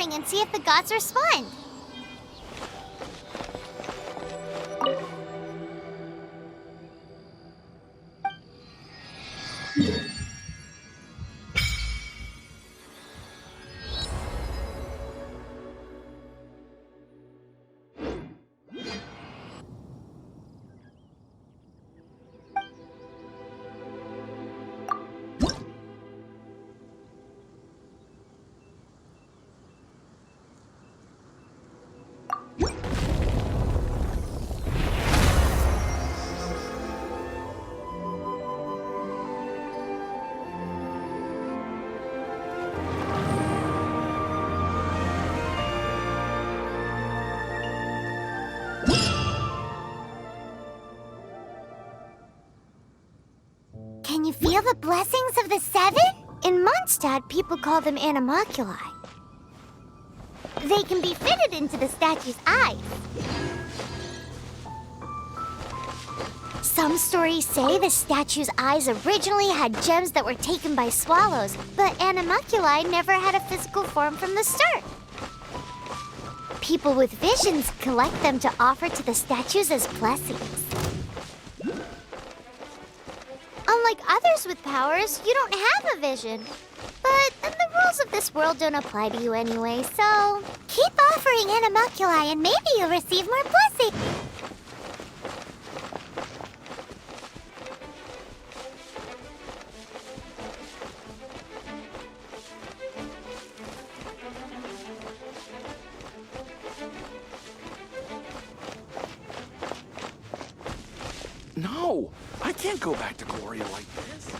offering and see if the gods respond. Can you feel the blessings of the seven? In Mondstadt, people call them animalculi. They can be fitted into the statue's eyes. Some stories say the statue's eyes originally had gems that were taken by swallows, but animalculi never had a physical form from the start. People with visions collect them to offer to the statues as blessings. Unlike others with powers, you don't have a vision. But the rules of this world don't apply to you anyway, so keep offering animalculi and maybe you'll receive more blessings. No, I can't go back to Gloria like this.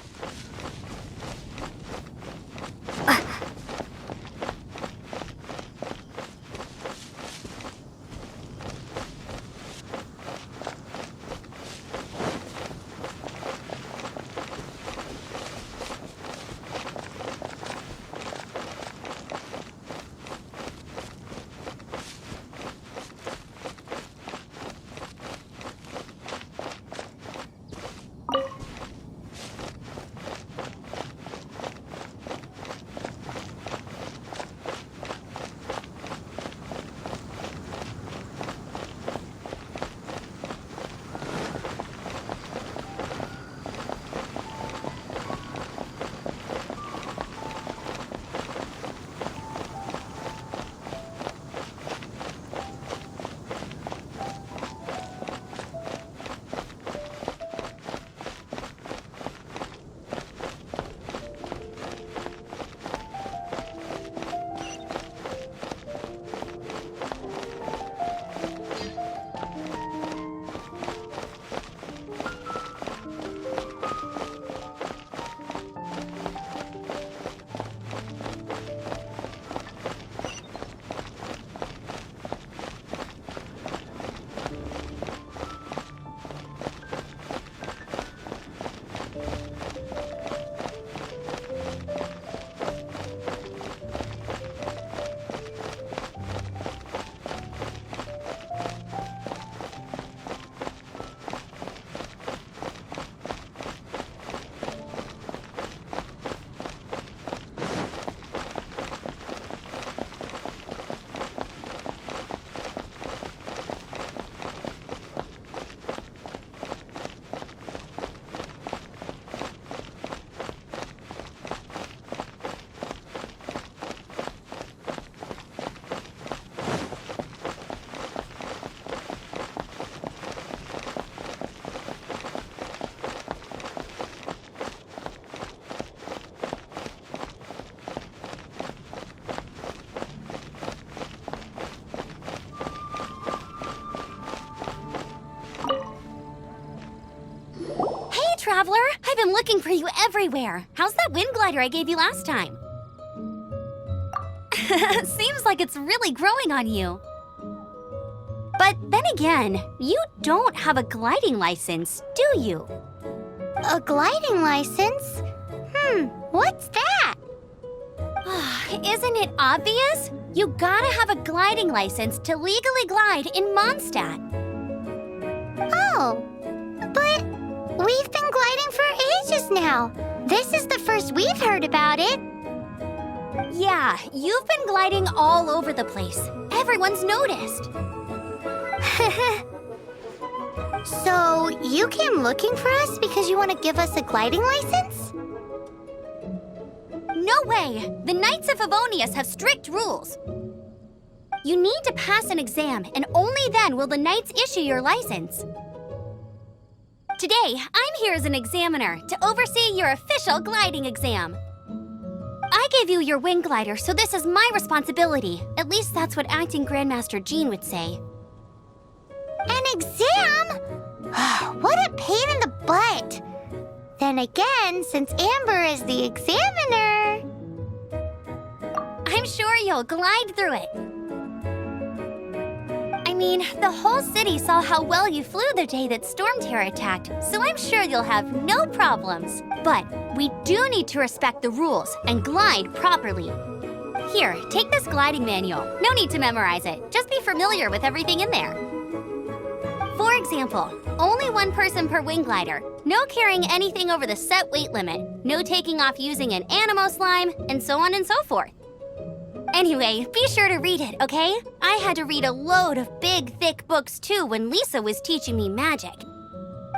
Traveler, I've been looking for you everywhere. How's that wind glider I gave you last time? Seems like it's really growing on you. But then again, you don't have a gliding license, do you? A gliding license? What's that? Isn't it obvious? You gotta have a gliding license to legally glide in Mondstadt. Oh, but we've been gliding for ages now. This is the first we've heard about it. Yeah, you've been gliding all over the place. Everyone's noticed. So, you came looking for us because you want to give us a gliding license? No way! The Knights of Favonius have strict rules. You need to pass an exam, and only then will the Knights issue your license. Today, I'm here as an examiner to oversee your official gliding exam. I gave you your wing glider, so this is my responsibility. At least that's what acting Grandmaster Jean would say. An exam? What a pain in the butt! Then again, since Amber is the examiner... I'm sure you'll glide through it. I mean, the whole city saw how well you flew the day that Storm Terror attacked, so I'm sure you'll have no problems. But we do need to respect the rules and glide properly. Here, take this gliding manual. No need to memorize it. Just be familiar with everything in there. For example, only one person per wing glider, no carrying anything over the set weight limit, no taking off using an animo slime, and so on and so forth. Anyway, be sure to read it, okay? I had to read a load of big, thick books too when Lisa was teaching me magic.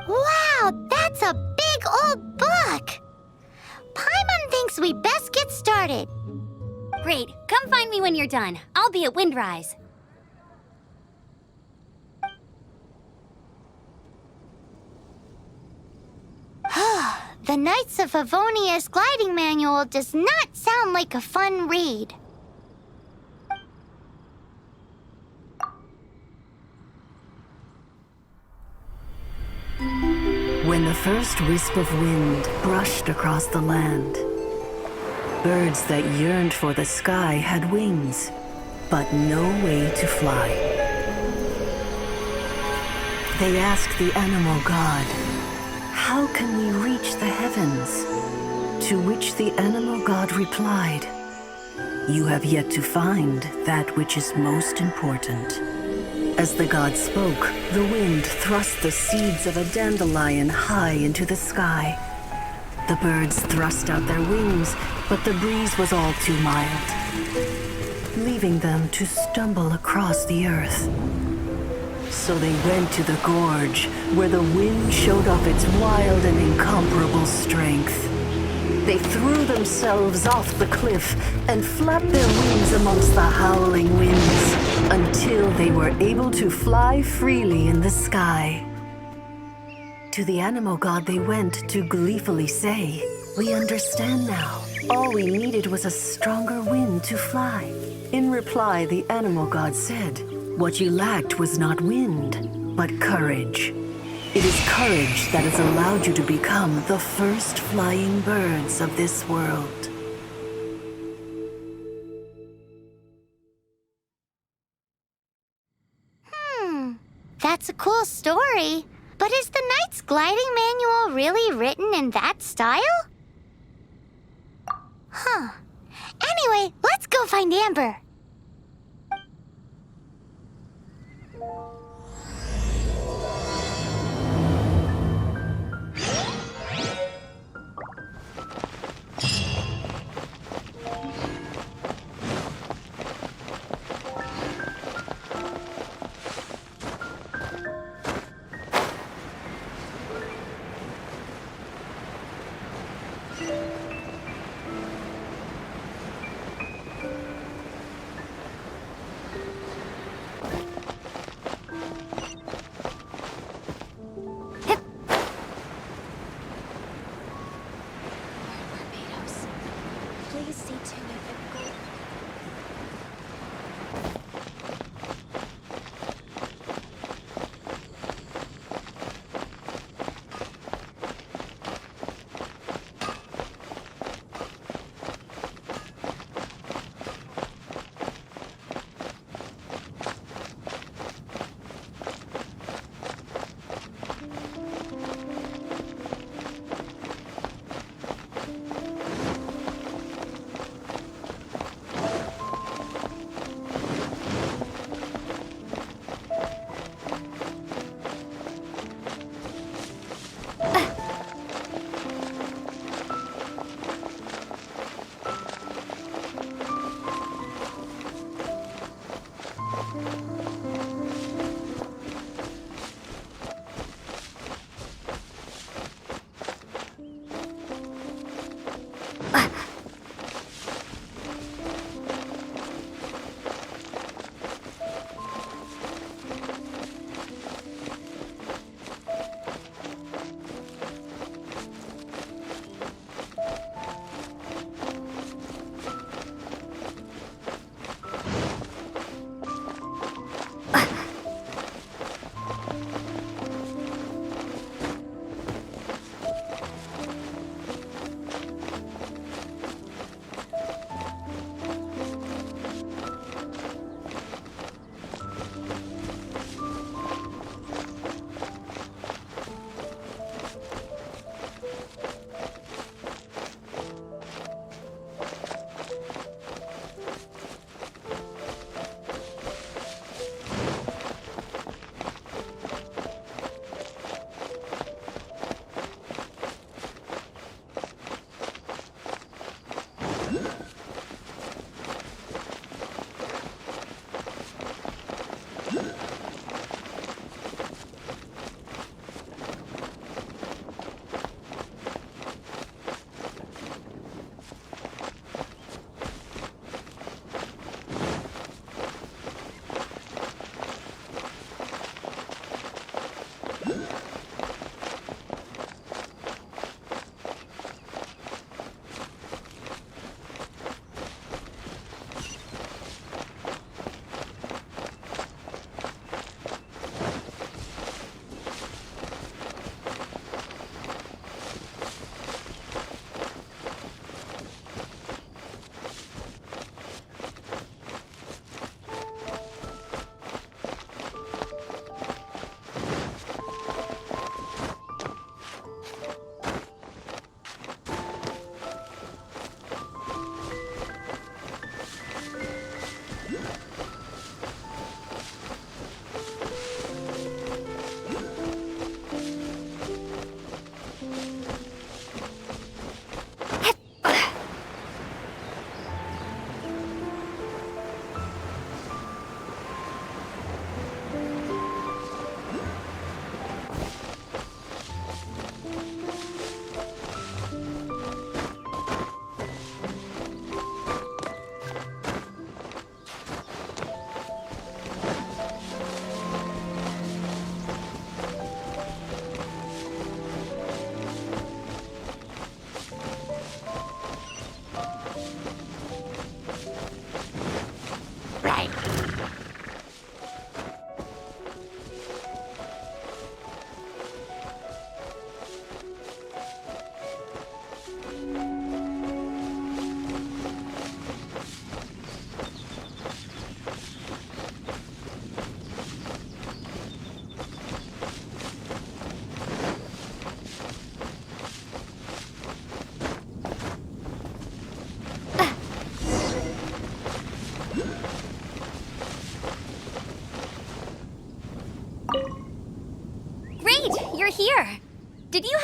Wow, that's a big old book! Paimon thinks we best get started. Great, come find me when you're done. I'll be at Windrise. The Knights of Favonius gliding manual does not sound like a fun read. When the first wisp of wind brushed across the land, birds that yearned for the sky had wings, but no way to fly. They asked the animal god, "How can we reach the heavens?" To which the animal god replied, "You have yet to find that which is most important." As the god spoke, the wind thrust the seeds of a dandelion high into the sky. The birds thrust out their wings, but the breeze was all too mild, leaving them to stumble across the earth. So they went to the gorge, where the wind showed off its wild and incomparable strength. They threw themselves off the cliff and flapped their wings amongst the howling winds until they were able to fly freely in the sky. To the animal god they went to gleefully say, "We understand now. All we needed was a stronger wind to fly." In reply, the animal god said, "What you lacked was not wind, but courage. It is courage that has allowed you to become the first flying birds of this world." That's a cool story. But is the Knight's gliding manual really written in that style? Huh. Anyway, let's go find Amber.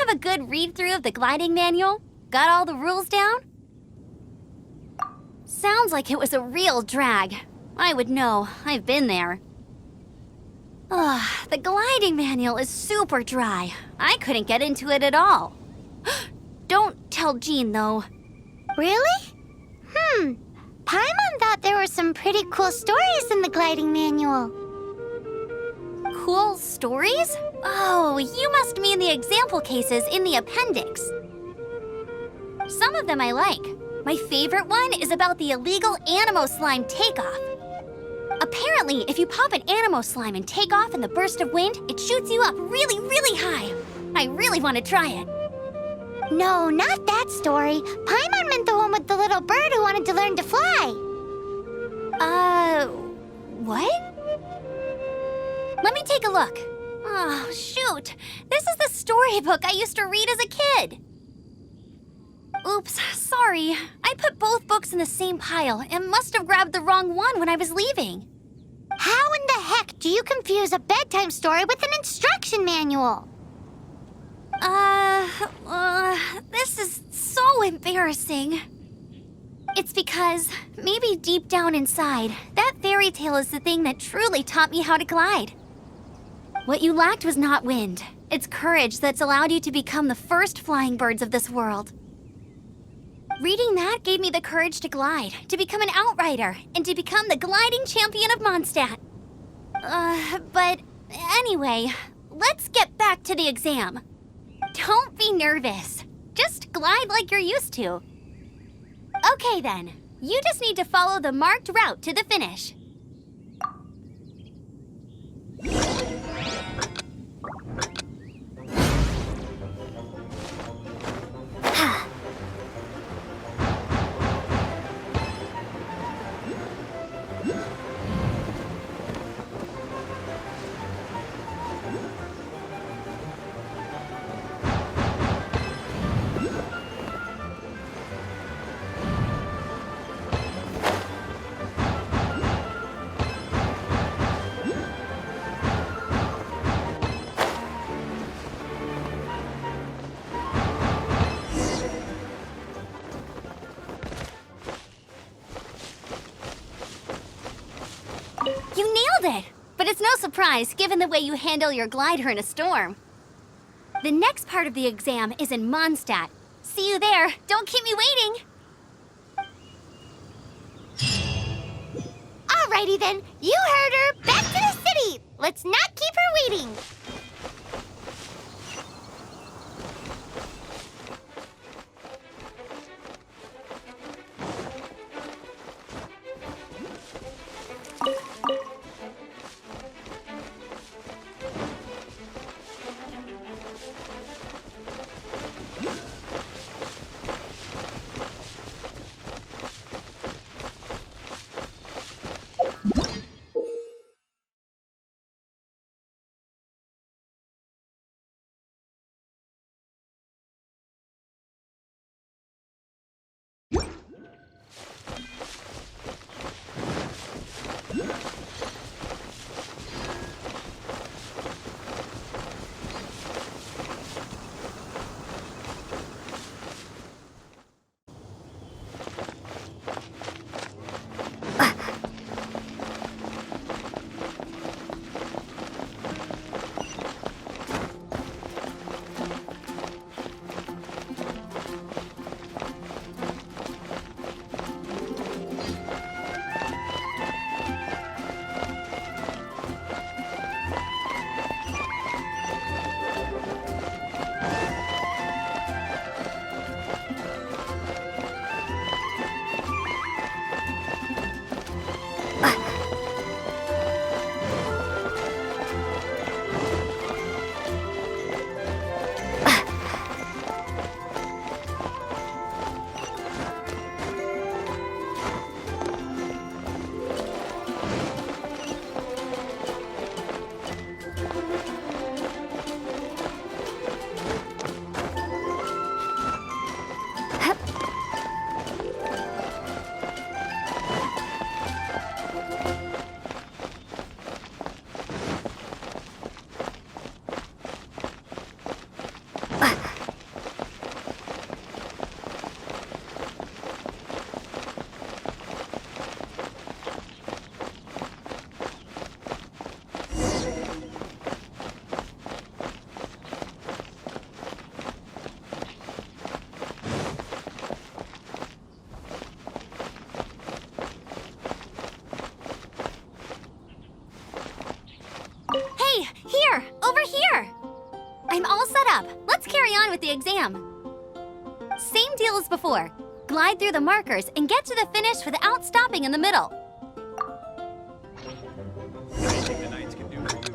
have a good read-through of the gliding manual? Got all the rules down? Sounds like it was a real drag. I would know. I've been there. Ugh, the gliding manual is super dry. I couldn't get into it at all. Don't tell Jean, though. Really? Paimon thought there were some pretty cool stories in the gliding manual. Cool stories? Oh, you must mean the example cases in the appendix. Some of them I like. My favorite one is about the illegal Animo slime takeoff. Apparently, if you pop an Animo slime and take off in the burst of wind, it shoots you up really, really high. I really want to try it. No, not that story. Paimon meant the one with the little bird who wanted to learn to fly. What? Let me take a look. Oh, shoot. This is the storybook I used to read as a kid. Oops, sorry. I put both books in the same pile and must have grabbed the wrong one when I was leaving. How in the heck do you confuse a bedtime story with an instruction manual? This is so embarrassing. It's because, maybe deep down inside, that fairy tale is the thing that truly taught me how to glide. What you lacked was not wind. It's courage that's allowed you to become the first flying birds of this world. Reading that gave me the courage to glide, to become an outrider, and to become the gliding champion of Mondstadt. But anyway, let's get back to the exam. Don't be nervous. Just glide like you're used to. Okay then, you just need to follow the marked route to the finish. You nailed it! But it's no surprise, given the way you handle your glider in a storm. The next part of the exam is in Mondstadt. See you there. Don't keep me waiting. Alrighty then, you heard her. Back to the city. Let's not keep her waiting. carry on with the exam. Same deal as before. Glide through the markers and get to the finish without stopping in the middle. Anything the knights can do for you.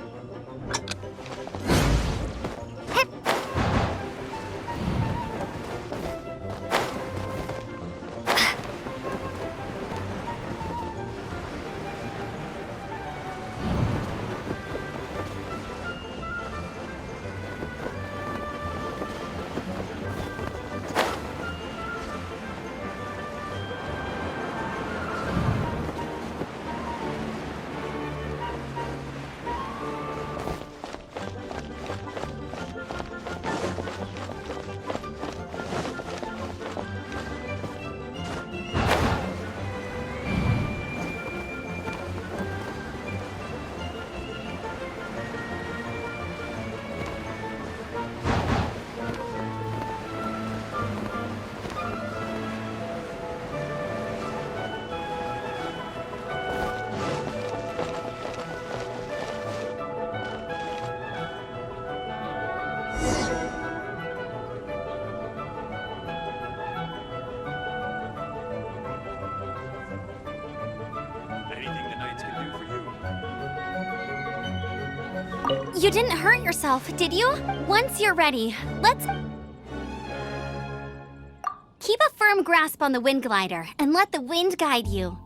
Anything the knights can do for you. You didn't hurt yourself, did you? Once you're ready, let's... Keep a firm grasp on the wind glider and let the wind guide you.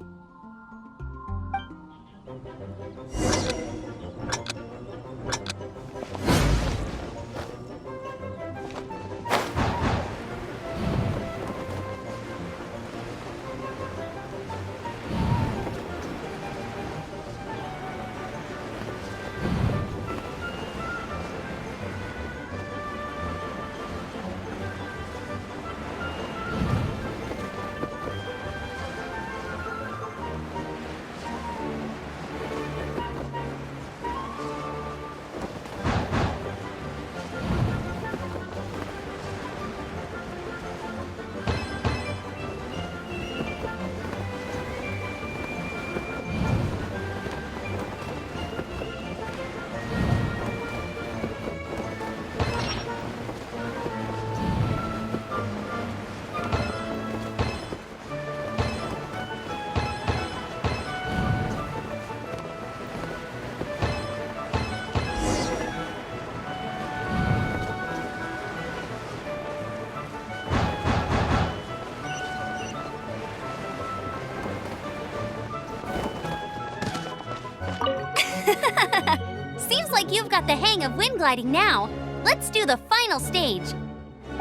Seems like you've got the hang of wind gliding now. Let's do the final stage.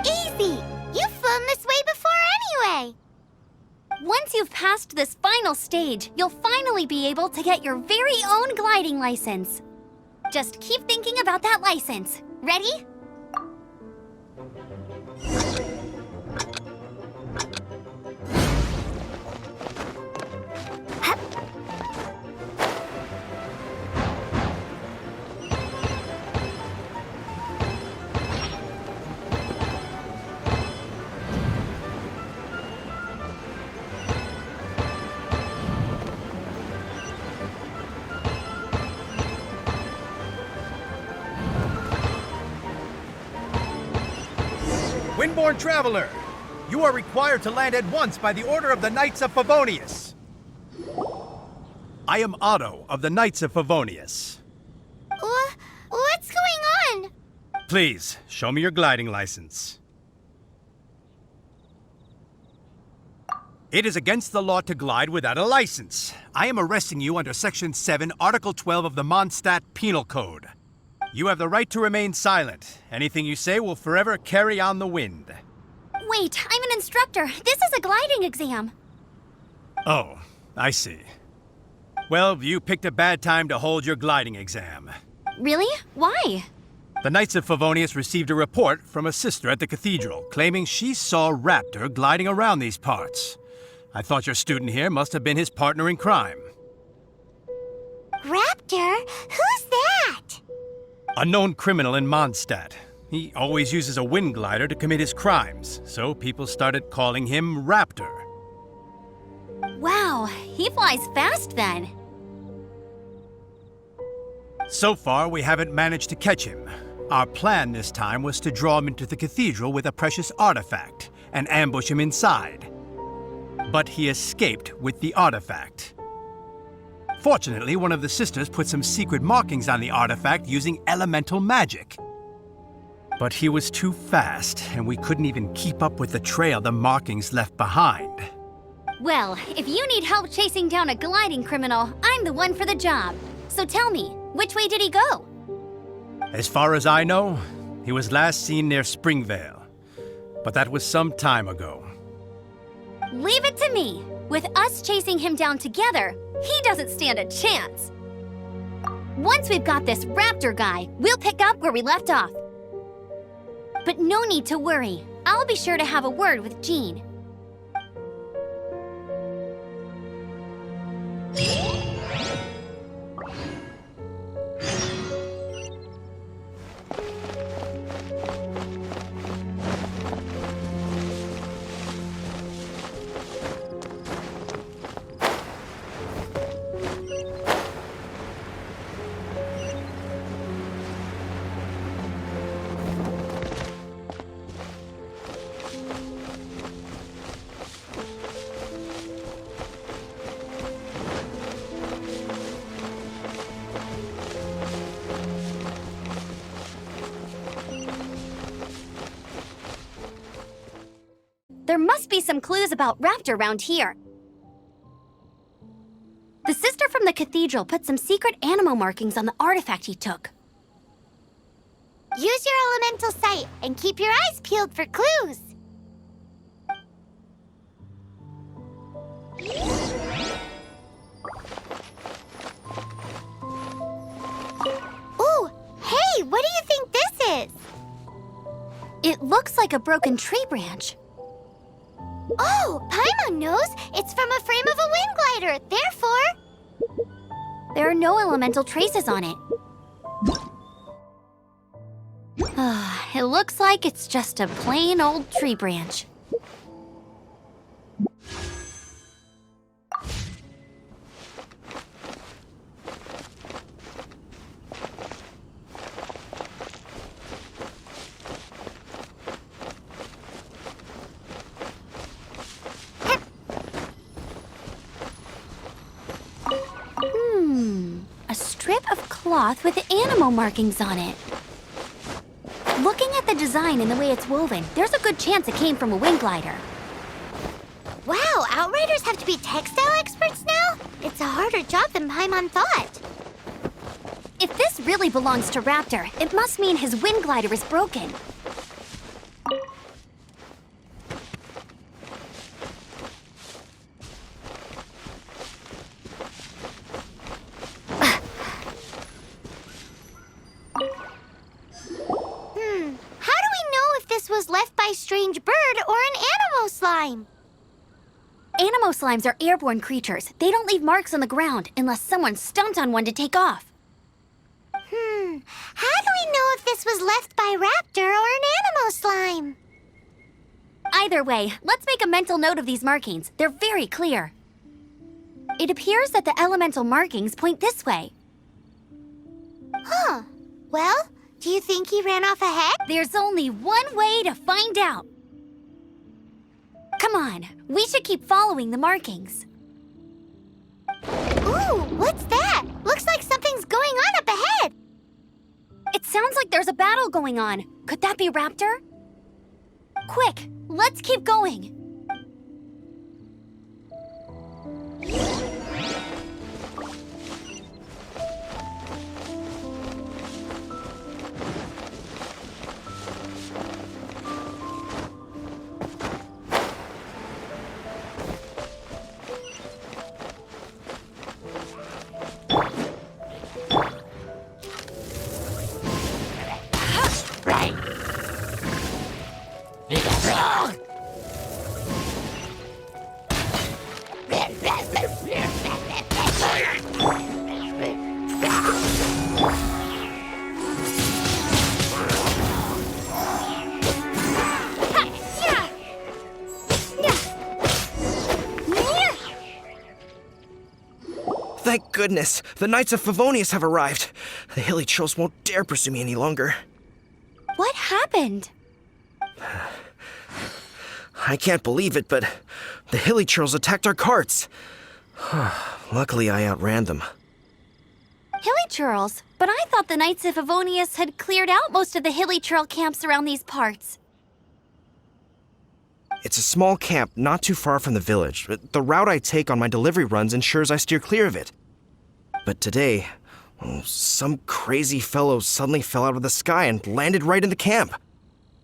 Easy! You've flown this way before anyway! Once you've passed this final stage, you'll finally be able to get your very own gliding license. Just keep thinking about that license. Ready? Windborne traveler, you are required to land at once by the order of the Knights of Favonius. I am Otto of the Knights of Favonius. What's going on? Please, show me your gliding license. It is against the law to glide without a license. I am arresting you under Section 7, Article 12 of the Mondstadt Penal Code. You have the right to remain silent. Anything you say will forever carry on the wind. Wait, I'm an instructor. This is a gliding exam. Oh, I see. Well, you picked a bad time to hold your gliding exam. Really? Why? The Knights of Favonius received a report from a sister at the cathedral claiming she saw Raptor gliding around these parts. I thought your student here must have been his partner in crime. Raptor? Who's that? A known criminal in Mondstadt. He always uses a wind glider to commit his crimes, so people started calling him Raptor. Wow, he flies fast then. So far, we haven't managed to catch him. Our plan this time was to draw him into the cathedral with a precious artifact and ambush him inside. But he escaped with the artifact. Fortunately, one of the sisters put some secret markings on the artifact using elemental magic. But he was too fast, and we couldn't even keep up with the trail the markings left behind. Well, if you need help chasing down a gliding criminal, I'm the one for the job. So tell me, which way did he go? As far as I know, he was last seen near Springvale. But that was some time ago. Leave it to me. With us chasing him down together, he doesn't stand a chance. Once we've got this raptor guy, we'll pick up where we left off. But no need to worry. I'll be sure to have a word with Jean. There must be some clues about Raptor around here. The sister from the cathedral put some secret animal markings on the artifact he took. Use your elemental sight and keep your eyes peeled for clues. Ooh, hey, what do you think this is? It looks like a broken tree branch. Oh, Paimon knows. It's from a frame of a wind glider. Therefore, There are no elemental traces on it. It looks like it's just a plain old tree branch. A strip of cloth with animal markings on it. Looking at the design and the way it's woven, there's a good chance it came from a wind glider. wow, Outriders have to be textile experts now? It's a harder job than Paimon thought. If this really belongs to Raptor, it must mean his wind glider is broken. How do we know if this was left by strange bird or an animal slime? Animo slimes are airborne creatures. They don't leave marks on the ground unless someone stomped on one to take off. How do we know if this was left by raptor or an animal slime? Either way, let's make a mental note of these markings. They're very clear. It appears that the elemental markings point this way. Huh. Well, do you think he ran off ahead? There's only one way to find out. Come on, we should keep following the markings. Ooh, what's that? Looks like something's going on up ahead. It sounds like there's a battle going on. Could that be Raptor? Quick, let's keep going. Thank goodness, the Knights of Favonius have arrived. The hilly trolls won't dare pursue me any longer. What happened? I can't believe it, but the hilly churls attacked our carts. Luckily, I outran them. Hilly churls? But I thought the Knights of Favonius had cleared out most of the hilly churl camps around these parts. It's a small camp not too far from the village. The route I take on my delivery runs ensures I steer clear of it. But today, some crazy fellow suddenly fell out of the sky and landed right in the camp.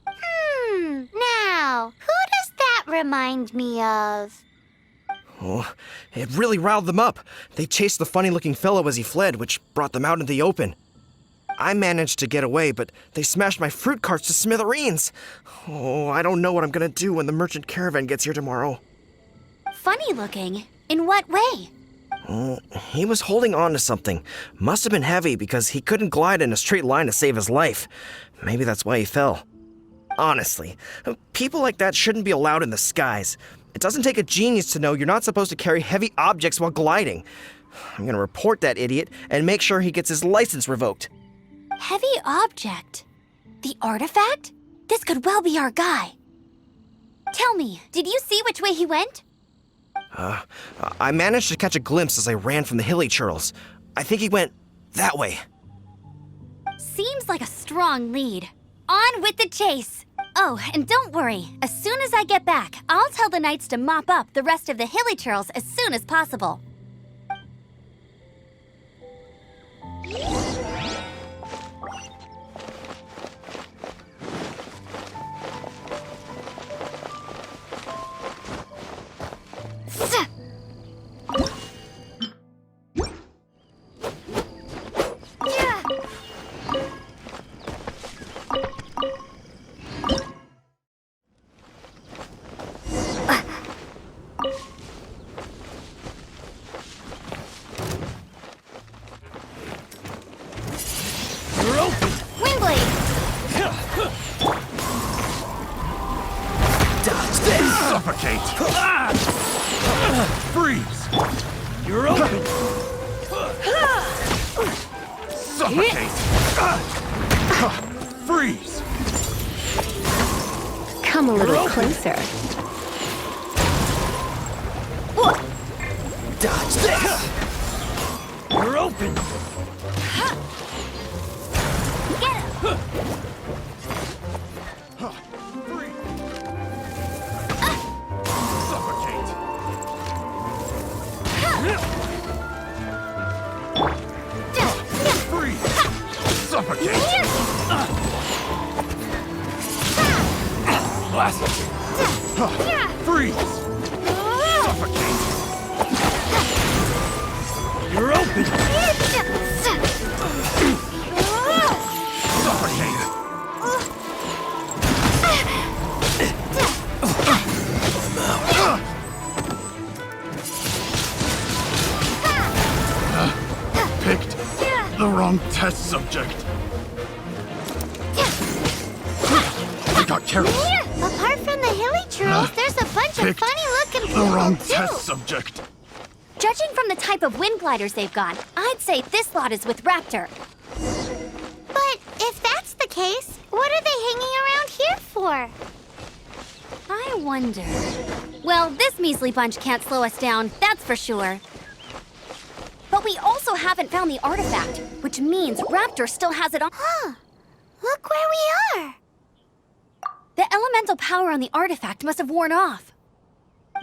Now, who does that remind me of? Oh, it really riled them up. They chased the funny-looking fellow as he fled, which brought them out into the open. I managed to get away, but they smashed my fruit carts to smithereens. Oh, I don't know what I'm gonna do when the merchant caravan gets here tomorrow. Funny looking? In what way? He was holding on to something. Must have been heavy because he couldn't glide in a straight line to save his life. Maybe that's why he fell. Honestly, people like that shouldn't be allowed in the skies. It doesn't take a genius to know you're not supposed to carry heavy objects while gliding. I'm gonna report that idiot and make sure he gets his license revoked. Heavy object? The artifact? This could well be our guy. Tell me, did you see which way he went? I managed to catch a glimpse as I ran from the hilly churls. I think he went that way. Seems like a strong lead. On with the chase! Oh, and don't worry. As soon as I get back, I'll tell the knights to mop up the rest of the hilly churls as soon as possible. Suffocate! Freeze! You're open! Suffocate! Freeze! Come a little closer. Dodge this! You're open! Get him! Freeze! Suffocate! Freeze! Suffocate! Blast! Freeze! Suffocate! You're open! Suffocate! Picked the wrong test subject. I got careless. Apart from the hilly churls, there's a bunch of Picked funny-looking the people, wrong too. test subject. Judging from the type of wind gliders they've got, I'd say this lot is with Raptor. But if that's the case, what are they hanging around here for? I wonder... Well, this measly bunch can't slow us down, that's for sure. But we also haven't found the artifact, which means Raptor still has it on... Huh. Look where we are. The elemental power on the artifact must have worn off.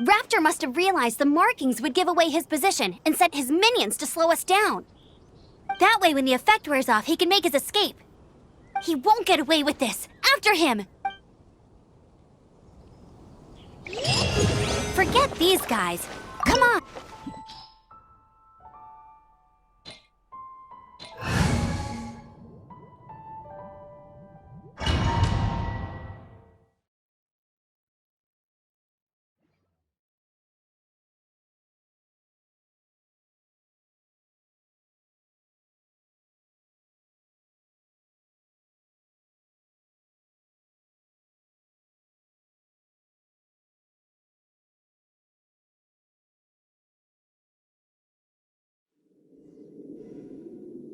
Raptor must have realized the markings would give away his position and sent his minions to slow us down. That way, when the effect wears off, he can make his escape. He won't get away with this. After him! Forget these guys. Come on.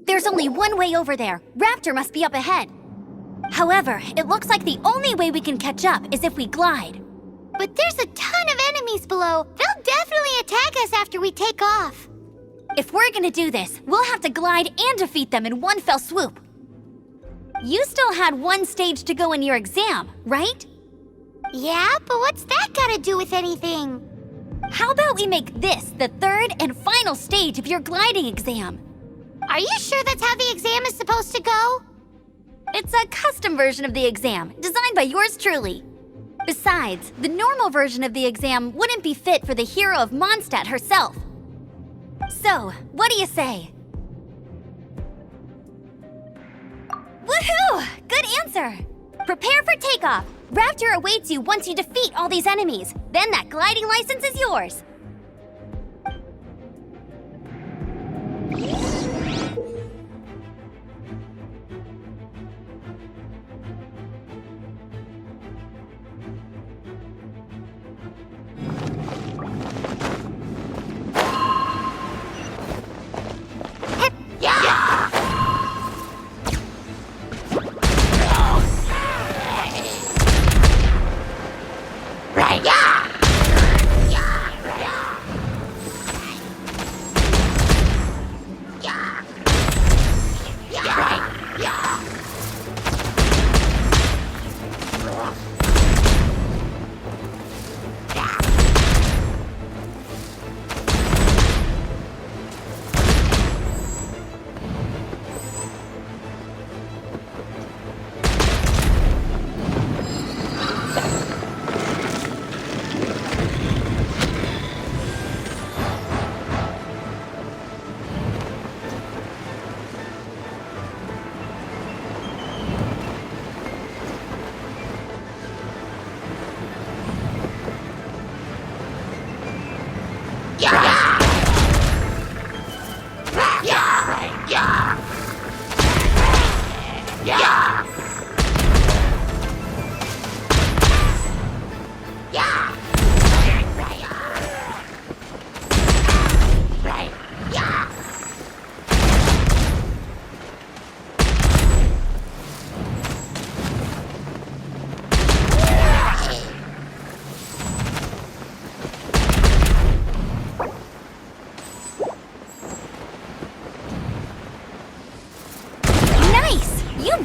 There's only one way over there. Raptor must be up ahead. However, it looks like the only way we can catch up is if we glide. But there's a ton of enemies below. They'll definitely attack us after we take off. If we're gonna do this, we'll have to glide and defeat them in one fell swoop. You still had one stage to go in your exam, right? Yeah, but what's that gotta do with anything? How about we make this the third and final stage of your gliding exam? Are you sure that's how the exam is supposed to go? It's a custom version of the exam, designed by yours truly. Besides, the normal version of the exam wouldn't be fit for the hero of Mondstadt herself. So, what do you say? Woohoo! Good answer! Prepare for takeoff. Raptor awaits you once you defeat all these enemies. Then that gliding license is yours.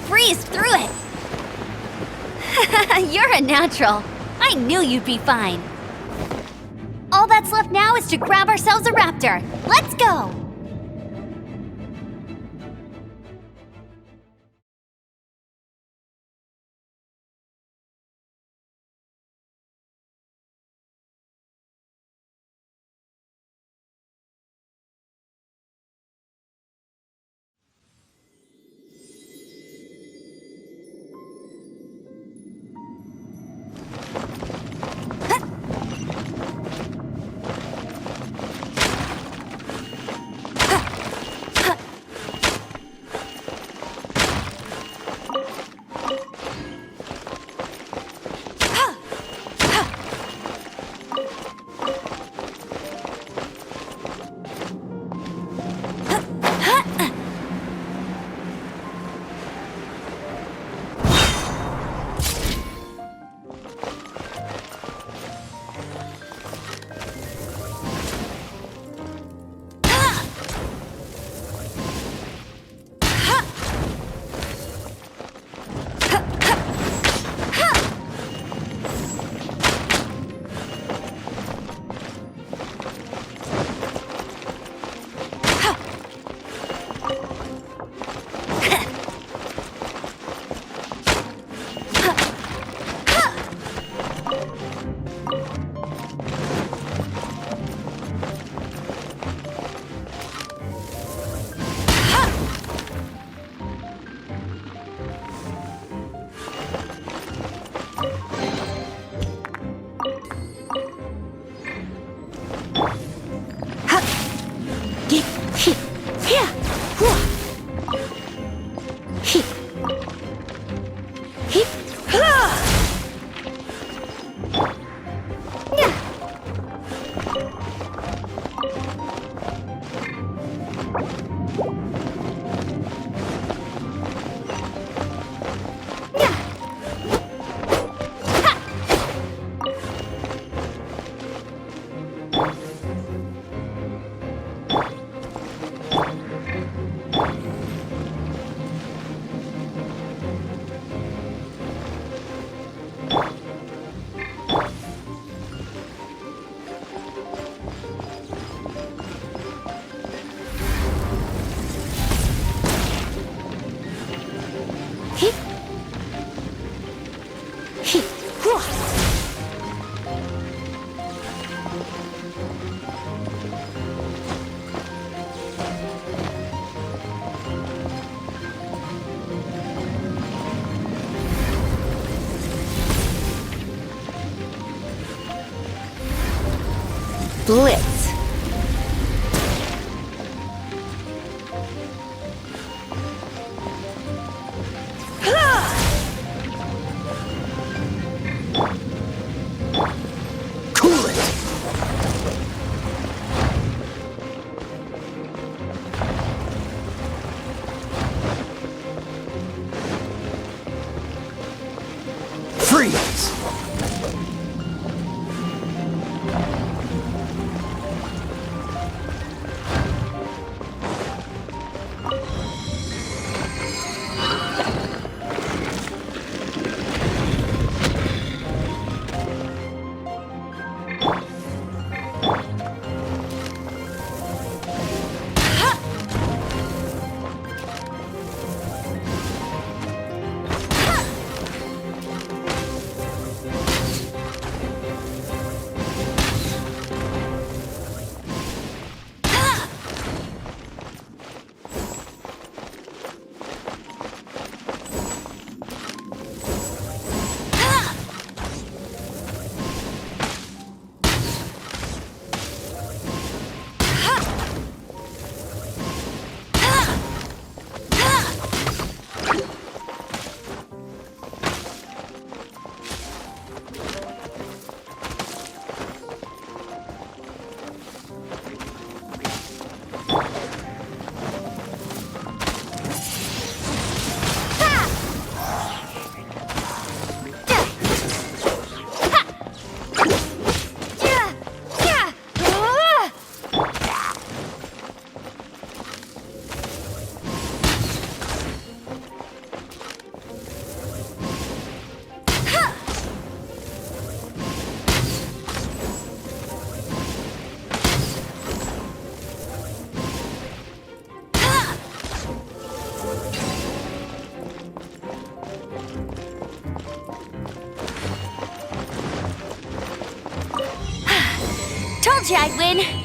Breezed through it. You're a natural. I knew you'd be fine. All that's left now is to grab ourselves a raptor. Let's go! Blitz. Cool it! Freeze! Told you I'd win.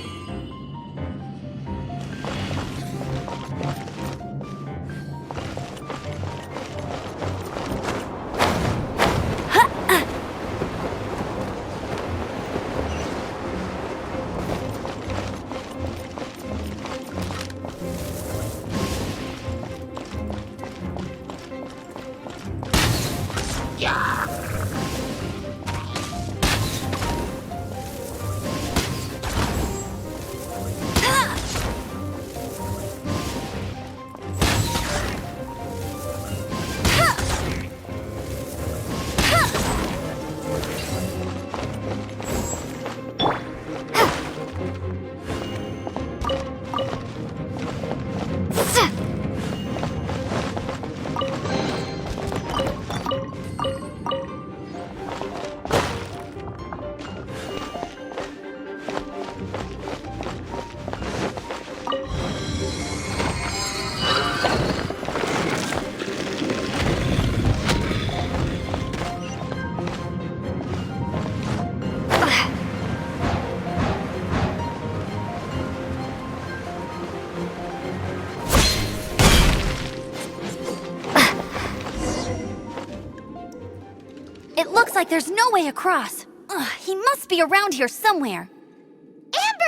It looks like there's no way across. Ugh, he must be around here somewhere.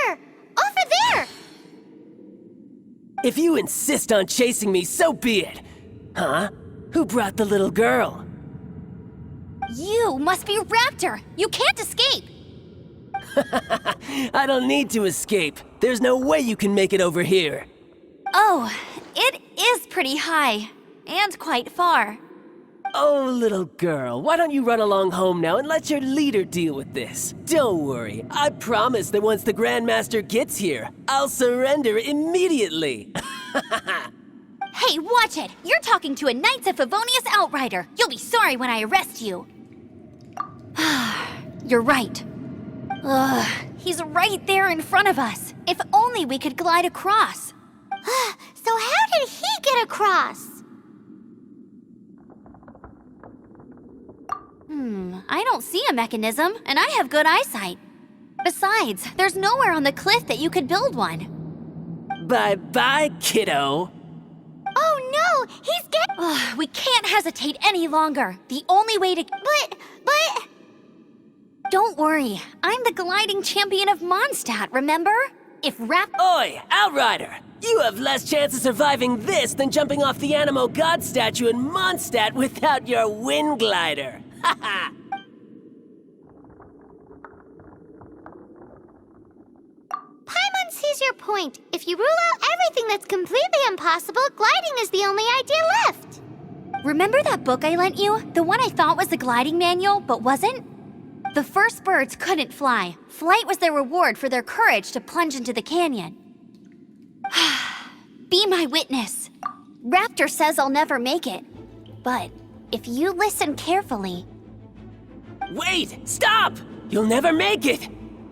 Amber! Over there! If you insist on chasing me, so be it. Huh? Who brought the little girl? You must be Raptor. You can't escape. I don't need to escape. There's no way you can make it over here. Oh, it is pretty high. And quite far. Oh, little girl, why don't you run along home now and let your leader deal with this? Don't worry, I promise that once the Grandmaster gets here, I'll surrender immediately. Hey, watch it! You're talking to a Knights of Favonius outrider. You'll be sorry when I arrest you. You're right. Ugh, he's right there in front of us. If only we could glide across. So how did he get across? I don't see a mechanism, and I have good eyesight. Besides, there's nowhere on the cliff that you could build one. Bye-bye, kiddo. Oh no, he's getting... We can't hesitate any longer. The only way to... But... Don't Don't worry, I'm the gliding champion of Mondstadt, remember? If Oi, Outrider! You have less chance of surviving this than jumping off the Animo God statue in Mondstadt without your wind glider. Haha! Paimon sees your point. If you rule out everything that's completely impossible, gliding is the only idea left. Remember that book I lent you? The one I thought was the gliding manual, but wasn't? The first birds couldn't fly. Flight was their reward for their courage to plunge into the canyon. Be my witness. Raptor says I'll never make it. But if you listen carefully... Wait! Stop! You'll never make it!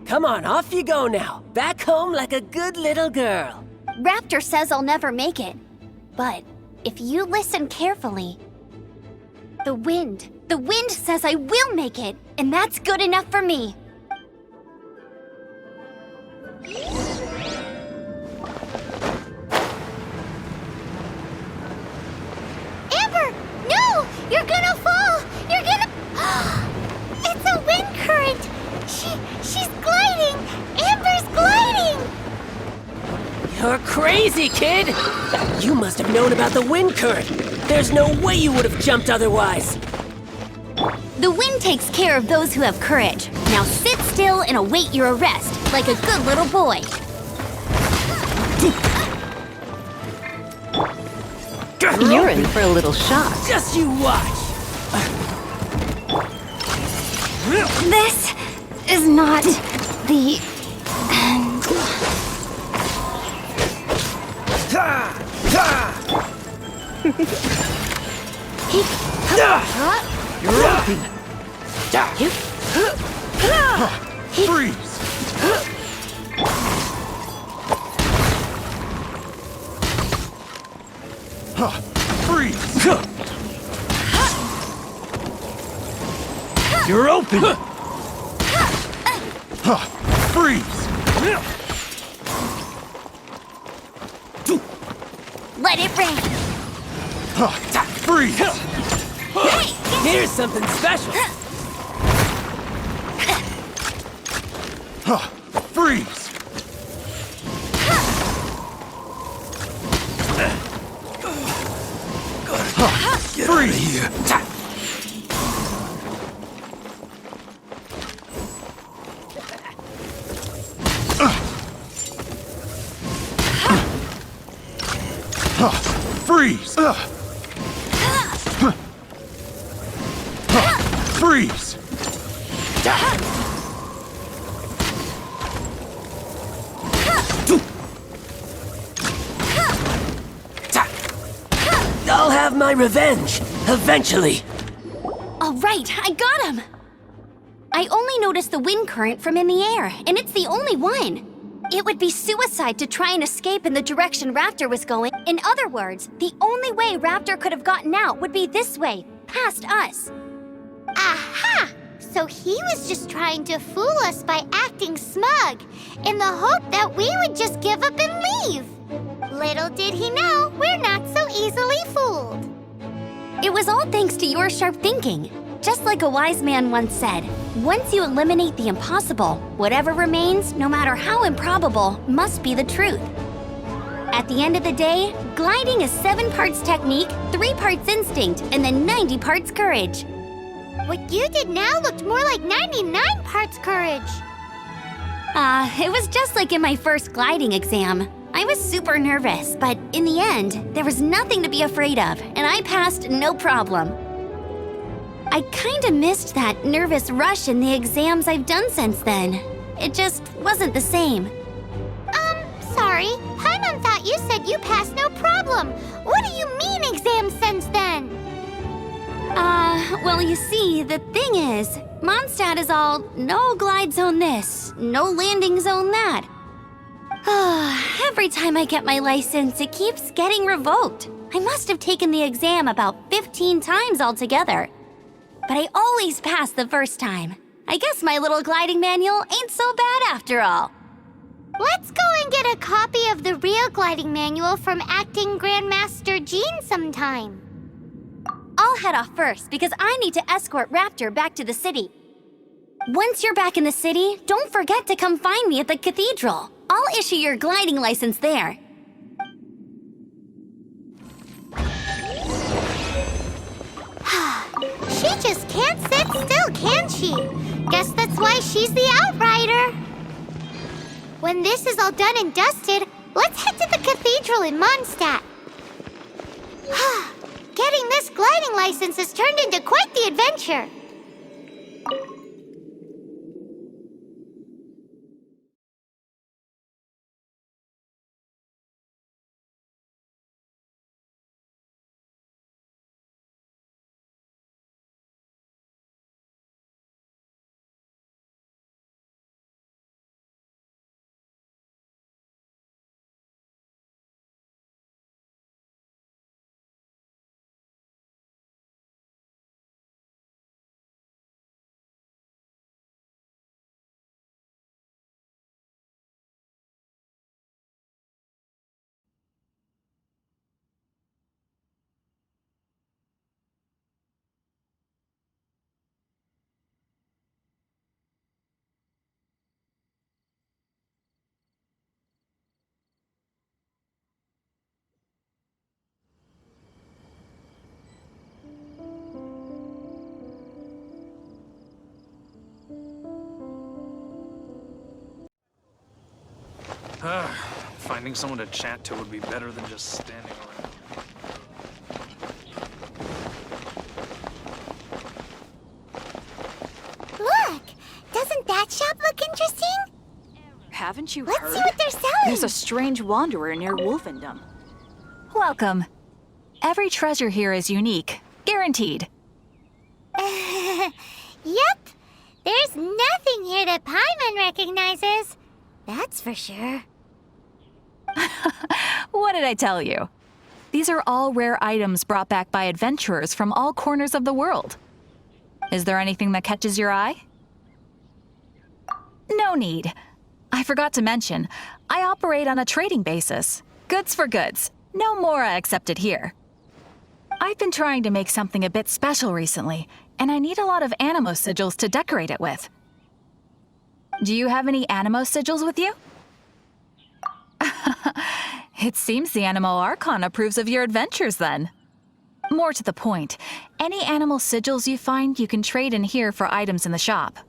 Come on, off you go now. Back home like a good little girl. Raptor says I'll never make it. But if you listen carefully... The wind says I will make it, and that's good enough for me. Amber! No! You're gonna fall! You're gonna... It's a wind current! She's gliding! Amber's gliding! You're crazy, kid! You must have known about the wind current. There's no way you would have jumped otherwise. The wind takes care of those who have courage. Now sit still and await your arrest, like a good little boy. You're in for a little shock. Just you watch! This is not the end. You're open! Freeze! Freeze! You're open! Freeze! Let it rain. Freeze! Here's something special. Freeze! Get out of here! Freeze! Freeze! I'll have my revenge, eventually. All right, I got him. I only noticed the wind current from in the air, and it's the only one. It would be suicide to try and escape in the direction Raptor was going. In other words, the only way Raptor could have gotten out would be this way, past us. Aha! So he was just trying to fool us by acting smug, in the hope that we would just give up and leave. Little did he know, we're not so easily fooled. It was all thanks to your sharp thinking. Just like a wise man once said, once you eliminate the impossible, whatever remains, no matter how improbable, must be the truth. At the end of the day, gliding is 7 parts technique, 3 parts instinct, and then 90 parts courage. What you did now looked more like 99 parts courage. It was just like in my first gliding exam. I was super nervous, but in the end, there was nothing to be afraid of, and I passed no problem. I kinda missed that nervous rush in the exams I've done since then. It just wasn't the same. Sorry. Paimon thought you said you passed no problem. What do you mean exams since then? Well, you see, the thing is, Mondstadt is all no glide zone this, no landing zone that. Every time I get my license, it keeps getting revoked. I must have taken the exam about 15 times altogether. But I always pass the first time. I guess my little gliding manual ain't so bad after all. Let's go and get a copy of the real gliding manual from Acting Grandmaster Jean sometime. I'll head off first because I need to escort Raptor back to the city. Once you're back in the city, don't forget to come find me at the cathedral. I'll issue your gliding license there. She just can't sit still, can she? Guess that's why she's the outrider. When this is all done and dusted, let's head to the cathedral in Mondstadt. Getting this gliding license has turned into quite the adventure. Finding someone to chat to would be better than just standing around. Look! Doesn't that shop look interesting? Haven't you Let's heard? see what they're selling. There's a strange wanderer near Wolfendom. Welcome. Every treasure here is unique. Guaranteed. Yep. There's nothing here that Paimon recognizes. That's for sure. What did I tell you? These are all rare items brought back by adventurers from all corners of the world. Is there anything that catches your eye? No need. I forgot to mention, I operate on a trading basis. Goods for goods. No Mora accepted here. I've been trying to make something a bit special recently, and I need a lot of animo sigils to decorate it with. Do you have any animo sigils with you? It seems the Animo Archon approves of your adventures then. More to the point, any animal sigils you find you can trade in here for items in the shop.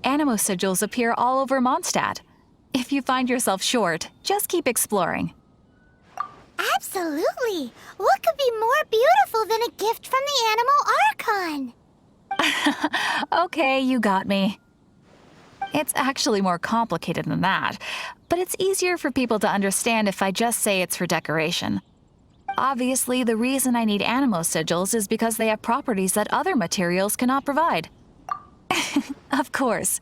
Animo sigils appear all over Mondstadt. If you find yourself short, just keep exploring. Absolutely. What could be more beautiful than a gift from the Animo Archon? Okay, you got me. It's actually more complicated than that, but it's easier for people to understand if I just say it's for decoration. Obviously, the reason I need animo sigils is because they have properties that other materials cannot provide. Of course.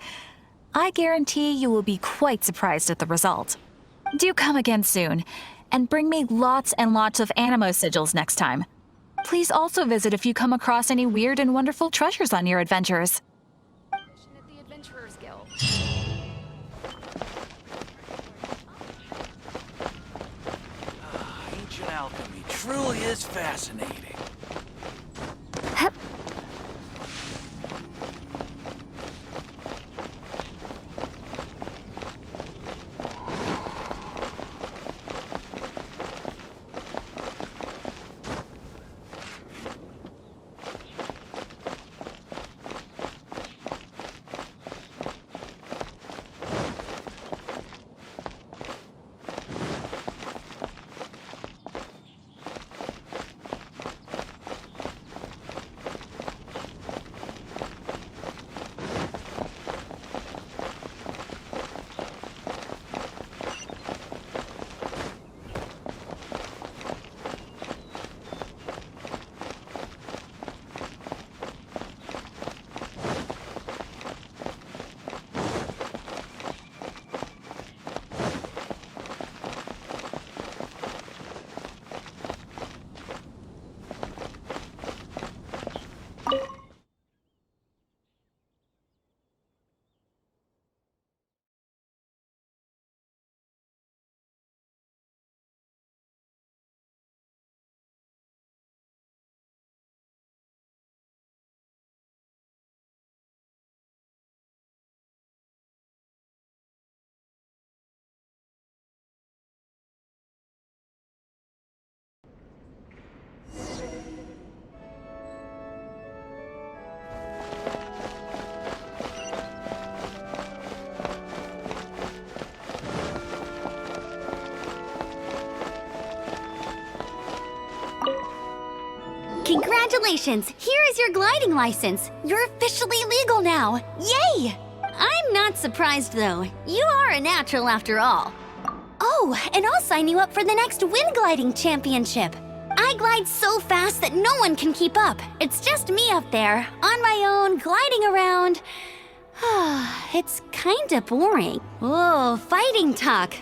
I guarantee you will be quite surprised at the result. Do come again soon, and bring me lots and lots of animo sigils next time. Please also visit if you come across any weird and wonderful treasures on your adventures. At the Adventurers Guild. Ancient alchemy truly is fascinating. Congratulations! Here is your gliding license. You're officially legal now. Yay! I'm not surprised though. You are a natural after all. Oh, and I'll sign you up for the next wind gliding championship. I glide so fast that no one can keep up. It's just me up there, on my own, gliding around. It's kinda boring. Whoa, fighting talk.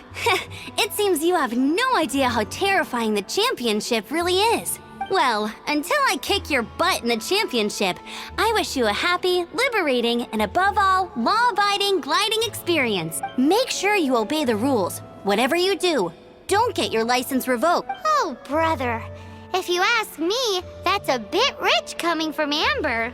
It seems you have no idea how terrifying the championship really is. Well, until I kick your butt in the championship, I wish you a happy, liberating, and above all, law-abiding gliding experience. Make sure you obey the rules. Whatever you do, don't get your license revoked. Oh, brother. If you ask me, that's a bit rich coming from Amber.